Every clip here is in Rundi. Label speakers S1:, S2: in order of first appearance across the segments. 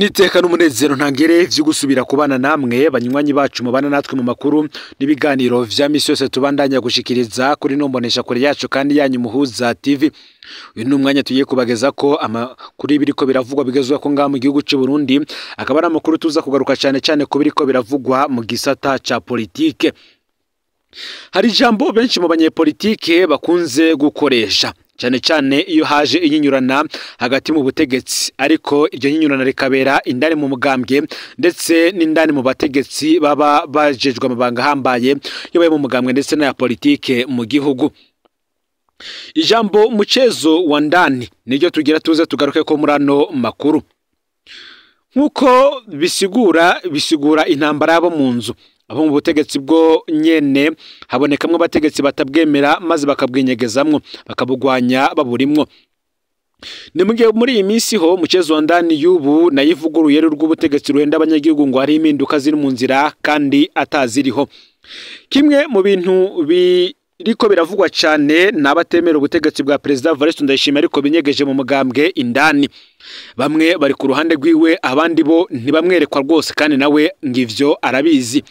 S1: Niteka n'umunezero ntangere vyo gusubira kubana namwe banywanyi bacu mubana natwe mu makuru n'ibiganiro vya misi yose tubandanya gushikiriza kuri nombonesha kure yacu kandi yanyu Muhuza TV. Uyu numwanya tugiye kubageza ko amakuru biriko biravugwa bigezwe ko ngaha mu gihugu cy'u Burundi, akaba ari amakuru tuza kugaruka cyane ku biriko biravugwa mu gisata ca politike. Hari ijambo benshi mu banyepolitike bakunze gukoresha cyane iyo haje inyinyurana hagati mu butegetsi, ariko iryo nyinyurana rikabera indani mu mugambwe ndetse n'indani mu bategetsi baba bajejwe amabanga hambaye yobaye mu mugambwe ndetse na politike mu gihugu. Ijambo muchezo wa ndani niryo tugira tuze tugaruke ko murano makuru. Nkuko bisigura intambara yabo mu nzu, abo mu butegetsi bwo nyene habonekamwe abategetsi batabwemera maze bakabwinyegezamwo bakabugwanya baburimwo. Ni mugihe muri iyi minsi ho muchezo wa ndani yubu nayivuguruye rw'ubutegetsi ruhenda abanyagihugu ngo hari impinduka ziri mu nzira kandi ataziriho. Kimwe mu bintu biriko biravugwa cyane n'abatemera ubutegetsi bwa President Evariste Ndayishimiye ariko binyegeje mu mugambwe indani. Bamwe bari ku ruhande rwiwe, abandi bo ntibamwerekwa rwose kandi nawe ngivyo arabizi.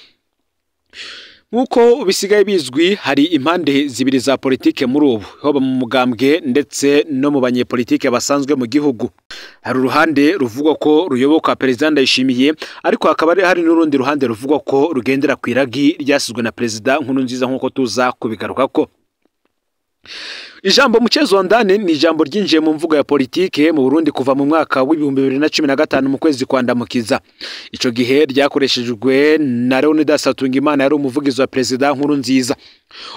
S1: Nkuko bisigaye bizwi, hari impande zibiri za politike muri ubu, hoba mu mugambwe ndetse no mu banyepolitike basanzwe mu gihugu. Hari uruhande ruvugwa ko ruyoboka President Ndayishimiye, ariko hakaba hari n'urundi ruhande ruvugwa ko rugendera kwiragi ryasizwe na President Nkurunziza nkuko tuza kubigarukako. Ijambo muchezo wa ndani ni ijambo ryinjiye mu mvugo ya politike mu Burundi kuva mu mwaka w'ibihumbi 2015 mu kwezi kwa Ndamukiza. Ico gihe ryakoreshejwe na Leonidas Hatungimana yari umuvugizi wa President Nkurunziza.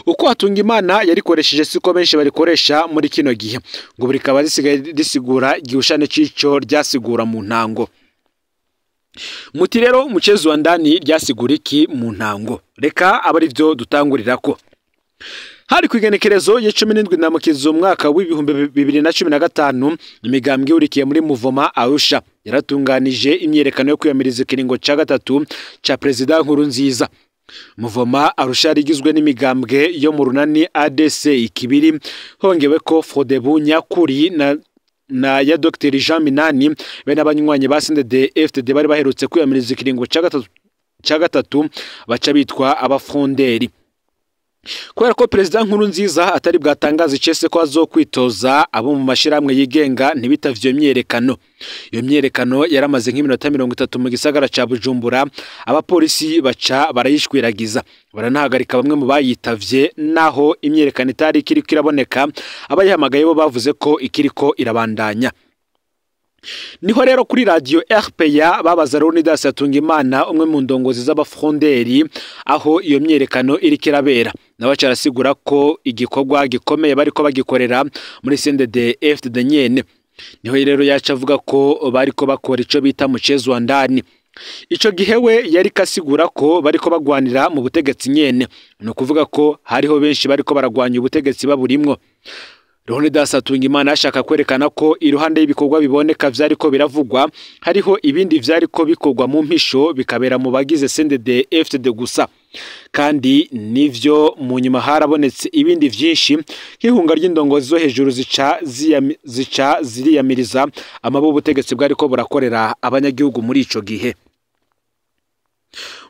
S1: Uko Hatungimana yarikoresheje siko benshi barikoresha muri kino gihe, ngo buri kaba risigura gihushane cico ryasigura mu ntango. Muti rero muchezo wa ndani ryasigura iki mu ntango? Reka abari vyo dutangurirako. Hari kwigenekerezo ya 17 Ndamukiza umwaka w'ibihumbi 2015, imigambwe urikiye muri Muvoma Arusha yaratunganije imyerekano yo kwiyamiriza ikiringo ca gatatu ca President Nkurunziza. Muvoma Arusha rigizwe n'imigambwe yo mu runani ADC ikibiri, hongewe ko Frodebu Nyakuri na ya Dr Jean Minani be n'abanywanyi ba CNDD-FDD bari baherutse kwiyamiriza ikiringo ca gatatu baca bitwa abafonderi. Kubera ko President Nkurunziza atari bwatangaza icese ko azokwitoza abo mu mashiramwe yigenga ntibitavyo myerekano. Iyo myerekano yaramaze nk'iminota 30 mu gisagara ca Bujumbura, abapolisi baca barayishwiragiza baranahagarika bamwe mu bayitavye, naho imyerekano itari kiriko iraboneka abayihamagaye bo bavuze ko ikiriko irabandanya. Niho rero kuri radio RPA babaza Leonidas Hatungimana umwe mu ndongozi z'abafronderi aho iyo myerekano iriko irabera, nawe cyarasigura ko igikorwa gikomeye bariko bagikorera muri CNDD-FDD nyene. Niho rero yaca avuga ko bariko bakora ico bita muchezo wa ndani. Ico gihe we yari kasigura ko bariko bagwanira mu butegetsi nyene, no kuvuga ko hariho benshi bariko baragwanya ubutegetsi baburimwo. Leonidas Hatungimana ashaka kwerekana ko iruhande y'ibikorwa biboneka vyariko biravugwa, hariho ibindi vyariko bikorwa mu mpisho bikabera mu bagize CNDD-FDD gusa. Kandi nivyo mu nyuma harabonetse ibindi vyinshi nk'ihunga ry'indongozi zo hejuru zica ziriyamiriza amabo ubutegetsi bwariko burakorera abanyagihugu muri ico gihe.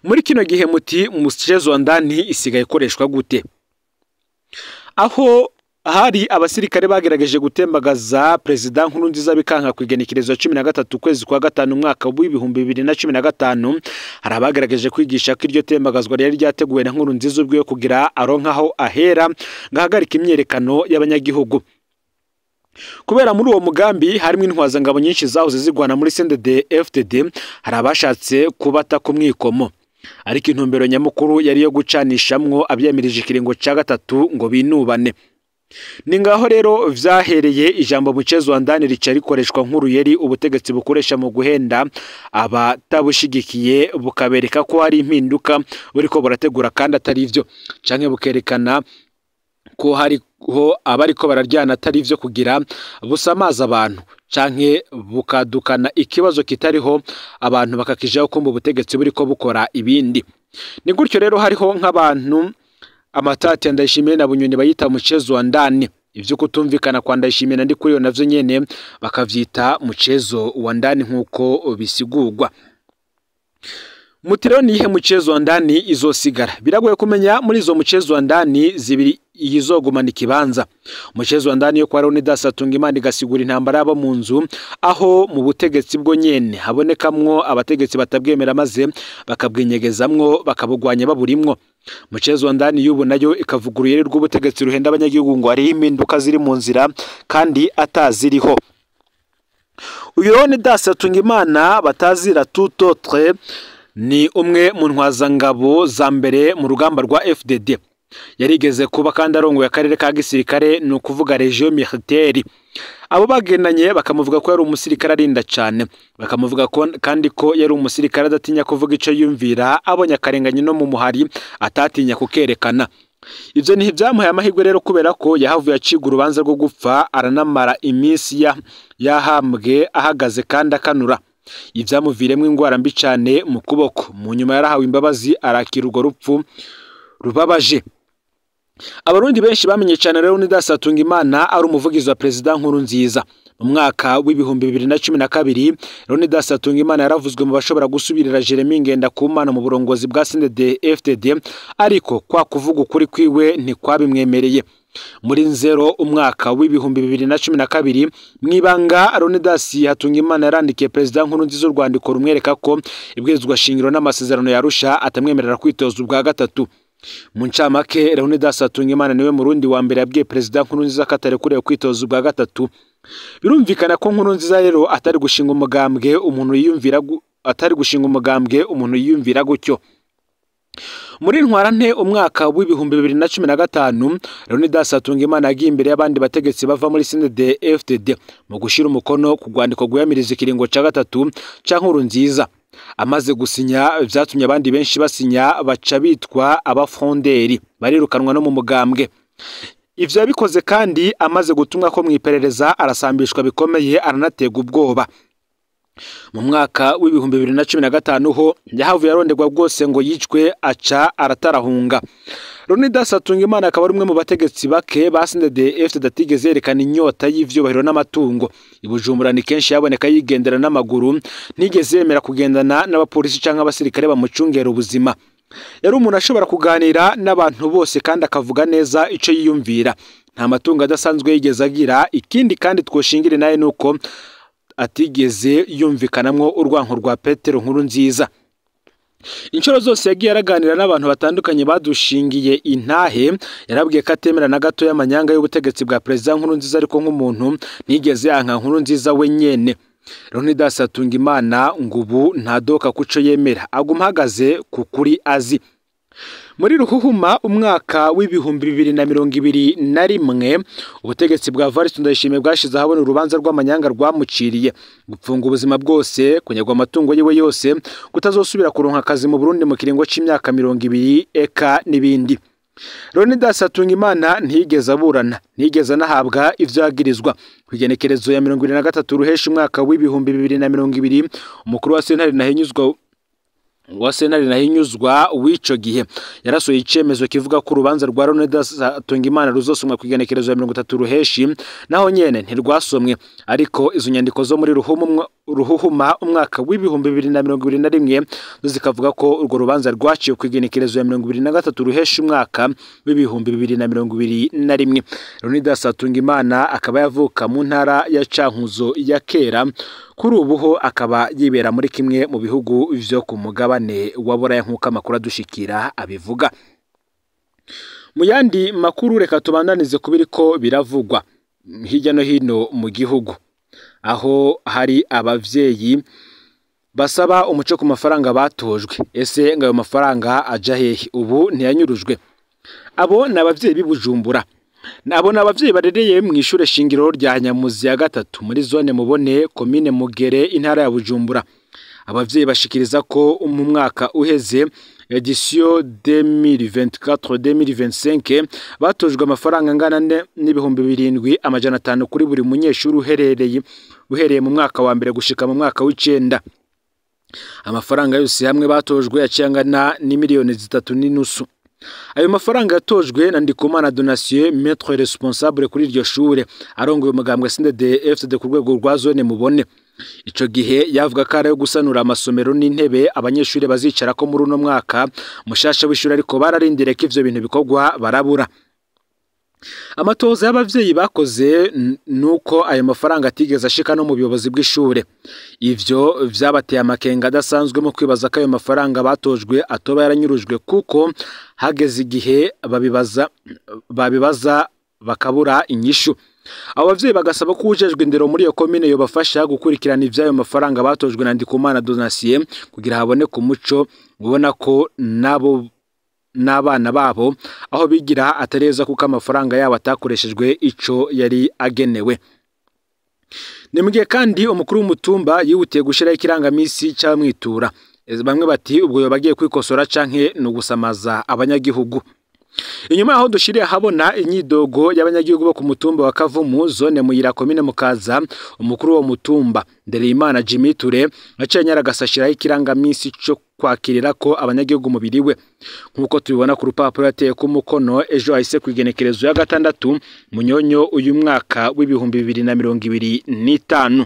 S1: Muri kino gihe muti muchezo wa ndani isigaye ikoreshwa gute? Aho hari abasirikare bagerageje gutembagaza President Nkurunziza bikanka kwigenekerezo 13 kwezi kwa gatanu umwaka w'ibihumbi 2015, hari abagerageje kwigisha ko iryo tembagazwa ryari ryateguwe na Nkurunziza ubwo yo kugira aronkaho ahera ngahagarika imyerekano y'abanyagihugu. Kubera muri uwo mugambi harimo intwaza ngabo nyinshi zahoze zigwana muri CNDD-FDD, hari abashatse kubata ku mwikomo, ariko intumbero nyamukuru yari yo gucanishamwo abyemirije ikiringo ca gatatu ngo binubane. Ni ngaho rero vyahereye ijambo muchezo wa ndani rica rikoreshwa nk'uruyeri ubutegetsi bukoresha mu guhenda abatabushigikiye, bukabereka ko hari impinduka buriko burategura kandi atari ivyo, canke bukerekana ko hariho abariko bararyana atari ivyo kugira busamaza abantu, canke bukadukana ikibazo kitariho abantu bakakijaho ko mu butegetsi buriko bukora ibindi. Ni gutyo rero hariho nk'abantu Amatati Ndayishimiye na Bunyoni bayita muchezo wa ndani. ivyo kutumvikana kwa Ndayishimiye na Ndikuriyo navyo nyene bakavyita muchezo wa ndani nkuko bisigurwa. Mutiro nihe muchezo wa ndani izosigara? Biragoye kumenya muri izo muchezo wa ndani zibiri yizogumana ikibanza. Muchezo wa ndani yo kwa Leonidas Hatungimana igasigura intambara yabo mu nzu, aho mu butegetsi bwo nyene habonekamwo abategetsi batabwemera maze bakabwinyegezamwo bakabugwanya baburimwo. Muchezo wa ndani y'ubu nayo ikavuguruye rw'ubutegetsi ruhenda abanyagihugu ngo ari impinduka ziri mu nzira kandi ataziriho. Uyu Leonidas Hatungimana batazira tout autre ni umwe mu ntwazangabo za mbere mu rugamba rwa FDD. Yarigeze kuba kandi arongoye akarere ka gisirikare ni ukuvuga Region Militaire. Abo bagendanye bakamuvuga ko yari umusirikare arinda cyane, bakamuvuga ko kandi ko yari umusirikare adatinya kuvuga ico yumvira, abonye akarenganye no mu muhari atatinya kukerekana. Ivyo ni byamuhaye amahirwe rero kubera ko yahavuye aciga urubanza rwo gupfa aranamara iminsi yahambwe ahagaze kandi akanura. Ivyamuviremwe ingwara mbi cyane mu kuboko. Mu nyuma yarahawe imbabazi arakira urwo rupfu rubabaje. Abarundi benshi bamenye cyane Leonidas Hatungimana ari umuvugizi wa President Nkurunziza. Mu mwaka w'ibihumbi 2012 Leonidas Hatungimana yaravuzwe mu bashobora gusubirira Jeremy Ngendakumana mu burongozi bwa CNDD-FDD, ariko kwa kuvuga ukuri kwiwe ntikwabimwemereye. Muri nzero umwaka w'ibihumbi 2012 mwibanga Leonidas Hatungimana yarandikiye President Nkurunziza urwandiko rumwereka ko ibwirizwa shingiro n'amasezerano yarusha atamwemerera kwitoza ubwa gatatu. Mu ncamake Leonidas Hatungimana niwe murundi wa mbere yabwiye President Nkurunziza ko atarekuriwe kwitoza ubwa gatatu. Birumvikana ko Nkurunziza rero atari gushinga umugambwe umuntu yiyumvira gutyo. Muri ntwarante umwaka w'ibihumbi 2015 Leonidas Hatungimana yagiye imbere y'abandi bategetsi bava muri CNDD-FDD mu gushira umukono ku rwandiko rw'yamiriza ikiringo ca gatatu ca Nkurunziza. Amaze gusinya vyatumye abandi benshi basinya baca bitwa abafonderi barirukanwa no mu mugambwe. Ivyo yabikoze kandi amaze gutumwa ko mwiperereza arasambishwa bikomeye aranatega ubwoba. Mu mwaka w'ibihumbi 2015 ho yahavuye yarondegwa bwose ngo yicwe aca aratarahunga. Leonidas Hatungimana akaba ari umwe mu bategetsi bake ba CNDD-FDD atigeze yerekana inyota y'ivyubahiro n'amatungo. Ibujumbura ni kenshi yaboneka yigendera n'amaguru, ntigeze yemera kugendana n'abapolisi canke abasirikare bamucungera ubuzima. Yari umuntu ashobora kuganira n'abantu bose kandi akavuga neza ico yiyumvira. Nta matungo adasanzwe yigeze agira. Ikindi kandi twoshingire naye nuko atigeze yumvikanamwo urwanko rwa Petero Nkurunziza. Inshuro zose yagiye araganira n'abantu batandukanye badushingiye intahe, yarabwiye ko atemera na gato y'amanyanga y'ubutegetsi bwa President Nkurunziza, ariko nk'umuntu ntigeze yanka Nkurunziza wenyene. Leonidas Hatungimana ngubu ntadoka kuco yemera, aguma hagaze ku kuri azi. Muri Ruhuhuma umwaka w'ibihumbi 2021 ubutegetsi bwa Evariste Ndayishimiye bwashize ahabona urubanza rw'amanyanga rwamuciriye gupfunga ubuzima bwose, kunyagwa amatungo yiwe yose, kutazosubira kuronka akazi mu Burundi mu kiringo c'imyaka 20 eka n'ibindi. Leonidas Hatungimana ntigeze aburana, ntigeze anahabwa ivyo yagirizwa. Kwigenekerezo ya 23 ruhesha umwaka w'ibihumbi 2020 umukuru wa Sentare Ntahinyuzwa w'ico gihe yarasoye icemezo kivuga ko urubanza rwa Leonidas Hatungimana ruzosomwa kwigenekerezo ya 30 ruheshi, naho nyene ntirwasomwe, ariko izo nyandiko zo muri Ruhuhuma umwaka w'ibihumbi 2021 zikavuga ko urwo rubanza rwaciye kwigenekerezo ya 23 ruheshi umwaka w'ibihumbi 2021. Leonidas Hatungimana akaba yavuka mu ntara ya Cankuzo ya kera, kuri ubuho akaba yibera muri kimwe mu bihugu vyo ku mugabane wa Buraya nk'uko amakuru adushikira abivuga. Mu yandi makuru reka tubandanize kubiriko biravugwa hirya no hino mu gihugu, aho hari abavyeyi basaba umuco ku mafaranga batojwe. Ese ngayo mafaranga aja hehe? Ubu ntiyanyurujwe. Abo n'abavyeyi b'Ibujumbura. Nabo n'abavyeyi barereye mu ishure shingiro rya Nyamuzi ya gatatu muri zone Mubone, komine Mugere, intara ya Bujumbura. Abavyeyi bashikiriza ko mu mwaka uheze edition 2024-2025 batojwe amafaranga angana n'ibihumbi 7,500 kuri buri munyeshuri uhereye mu mwaka wa mbere gushika mu mwaka w'icenda. Amafaranga yose hamwe batojwe yaciye angana ni miliyoni 3.5. Ayo mafaranga yatojwe na Ndikumana Donatien maître responsable kuri iryo shure arongoye umugambwe CNDD-FDD ku rwego rwa zone Mubone. Ico gihe yavuga ko ari gusanura amasomero n'intebe abanyeshuri bazicara ko muri uno mwaka mushasha w'ishuri, ariko bararindire ko ivyo bintu bikorwa barabura. Amatoza y'abavyeyi bakoze nuko ayo mafaranga atigeze ashika no mu buyobozi bw'ishure. Ivyo vyabateye amakenga adasanzwe mu kwibaza ko ayo mafaranga batojwe atoba yaranyurujwe, kuko hageze igihe babibaza bakabura inyishu. Abo bavyeyi bagasaba ko ujejwe indero muri iyo komine yobafasha gukurikirana ivyayo mafaranga batojwe na Ndikumana Donatien kugira haboneke umuco ubona ko nabo n'abana babo aho bigira atareza kuko amafaranga yabo atakoreshejwe ico yari agenewe. Nimugiye kandi umukuru w'umutumba yihutiye gushiraho ikirangamisi cy'abamwitura. Bamwe bati ubwo yobagiye kwikosora canke no gusamaza abanyagihugu. Inyuma aho dushiriye habona inyidogo y'abanyagihugu bo ku mutumba wa Kavumu zone Muyira komine Mukaza, umukuru wo mutumba Ndereyimana Jimmy Ture aciye nyaragasashiraho ikirangamisi cyo kwakirira ko abanyagihugu mubiriwe. Nkuko tubibona ku rupapuro yateye ku mukono ejo ahise kwigenekerezo ya 6 Munyonyo uyu mwaka w'2025.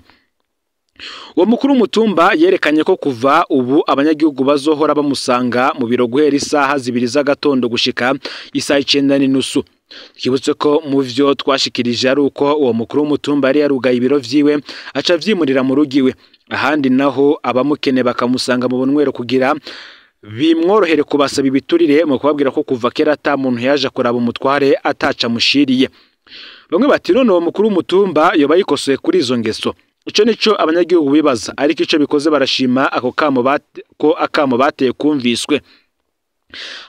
S1: Uwo mukuru w'umutumba yerekanye ko kuva ubu abanyagihugu bazohora bamusanga mu biro guhera isaha 2 z'agatondo gushika isaha 9:30. Kibutse ko mu vyo twashikirije ari uko uwo mukuru w'umutumba yari yarugaye ibiro vyiwe aca vyimurira mu rugiwe, ahandi naho abamukene bakamusanga mu bunwero kugira bimworohere kubasaba ibiturire mu kubabwira ko kuva kera ata muntu yaje kuraba umutware ataca mushiriye. Bamwe bati none uwo mukuru w'umutumba yoba yikosoye kuri izo ngeso. Ico nico abanyagihugu bibaza, ariko ico bikoze barashima ako akamo bateye kumviswe.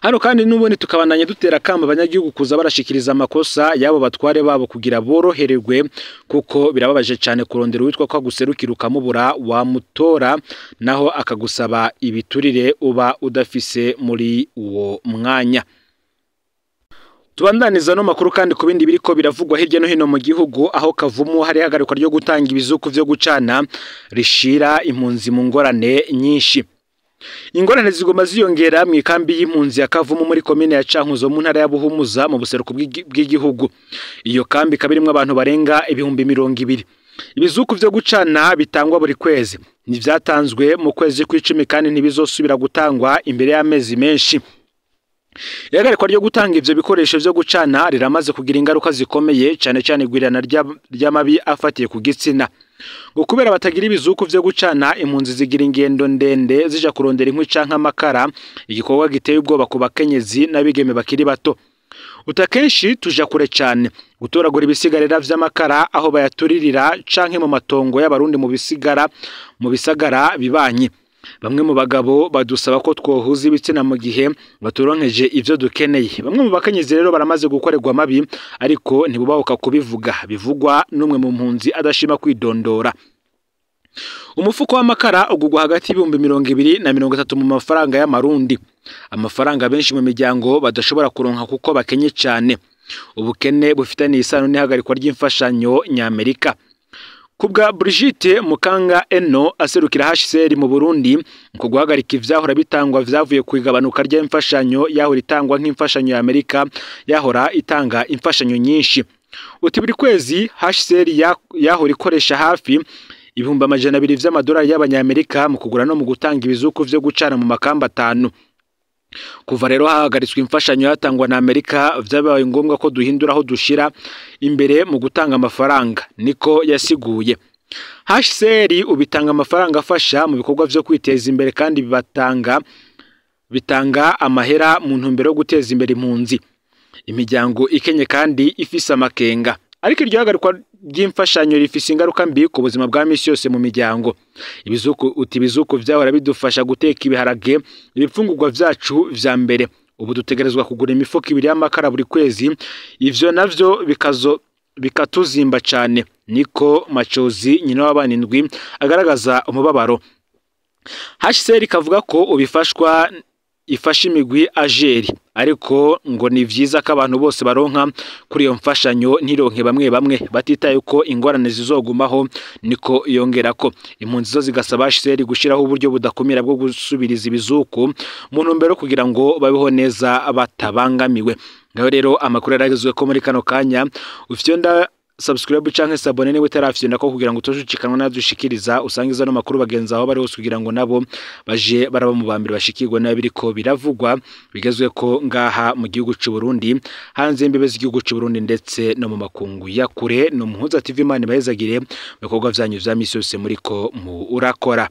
S1: Hano kandi n'ubundi tukabandanye dutera kamba abanyagihugu kuza barashikiriza amakosa yabo batware babo kugira borohererwe, kuko birababaje cyane kurondera witwa ko aguserukira ukamubura wamutora naho akagusaba ibiturire uba udafise muri uwo mwanya. Tubandaniza no makuru kandi ku bindi biriko biravugwa hirya no hino mu gihugu, aho Kavumu hari hagarikwa ryo gutanga ibizuku vyo gucana rishira impunzi mu ngorane nyinshi. Ingorane zigoma ziyongera mu ikambi y'impunzi ya Kavumu muri komine ya Cankuzo mu ntara ya Buhumuza mu buseruko bw'igihugu. Iyo kambi kabirimwe abantu barenga 200,000. Ibizuku vyo gucana bitangwa buri kwezi. Nivyatanzwe mu kwezi kw'icumi kandi ntibizosubira gutangwa imbere y'amezi menshi. Ihagarikwa ryo gutanga ivyo bikoresho vyo gucana riramaze kugira ingaruka zikomeye cyane cyane igwirana ry'amabi afatiye ku gitsina. Ngo kubera batagira ibizuku vyo gucana, impunzi zigira ingendo ndende zija kurondera inkwi canke amakara, igikorwa giteye ubwoba ku bakenyezi n'abigeme bakiri bato. Utakenshi tuja kure cyane gutoragura ibisigarira vy'amakara aho bayaturirira canke mu matongo y'abarundi mu bisagara bibanye. Bamwe mu bagabo badusaba ko twohuza ibitsina mu gihe baturonkeje ivyo dukeneye. Bamwe mu bakenyezi rero baramaze gukorerwa mabi, ariko ntibubahuka kubivuga. Bivugwa n'umwe mu mpunzi adashima kwidondora. Umufuko w'amakara ugugwa hagati y'220 na 30 mu mafaranga y'amarundi. Amafaranga benshi mu miryango badashobora kuronka kuko bakenye cyane. Ubukene bufitanye isano n'ihagarikwa ry'imfashanyo ny'Amerika. Kubwa Brigitte Mukanga Eno aserukira HCR mu Burundi, ko guhagarika ivyahora bitangwa vyavuye kwigabanuka ry'imfashanyo yahora itangwa nk'imfashanyo ya Amerika yahora itanga imfashanyo nyinshi. Uti buri kwezi HCR yahora ikoresha hafi 200,000 vy'amadolari y'abanyamerika mu kugura no mu gutanga ibizuku vyo gucana mu makamba 5. Kuva rero hahagaritswe imfashanyo yatangwa na Amerika, vyabaye ngombwa ko duhindura aho dushira imbere mu gutanga amafaranga, niko yasiguye. HCR ubitanga amafaranga afasha mu bikorwa vyo kwiteza imbere kandi bitanga amahera mu ntumbero yo guteza imbere impunzi. Imiryango ikenye kandi ifise amakenga, ariko iryo hagarikwa ry'imfashanyo rifise ingaruka mbi ku buzima bwa misi yose mu miryango. Ibizuku vyahora bidufasha guteka ibiharage, ibifungurwa vyacu vya mbere. Ubu dutegerezwa kugura imifuko 2 y'amakara buri kwezi, ivyo navyo bikatuzimba cyane. Niko Machozi nyina w'abana 7 agaragaza umubabaro. HCR kavuga ko ubifashwa ifasha imigwi ajeri, ariko ngo ni vyiza ko abantu bose baronka kuri iyo mfashanyo ntironke bamwe bamwe batitaye ko ingorane zizogumaho. Niko yongera ko impunzi zo zigasaba HCR gushiraho uburyo budakomera bwo gusubiriza ibizuku mu ntumbero kugira ngo babeho neza batabangamiwe. Ngaho rero amakuru yaragezwe ko muri kano kanya ufyonda subscribe canke sabone niwe tarafyonda ko kugira ngo utojucikanwa nadushikiriza usangiza no makuru bagenza aho bari hose kugira ngo nabo baje baraba mu bambere bashikirwa nabiriko biravugwa bigezwe ko ngaha mu gihugu cy'u Burundi, hanze imbibe z'igihugu cy'u Burundi ndetse no mu makungu ya kure. No Muhuza TV Imana bahezagire bikorwa vyanyu vya misi yose muriko mu urakora.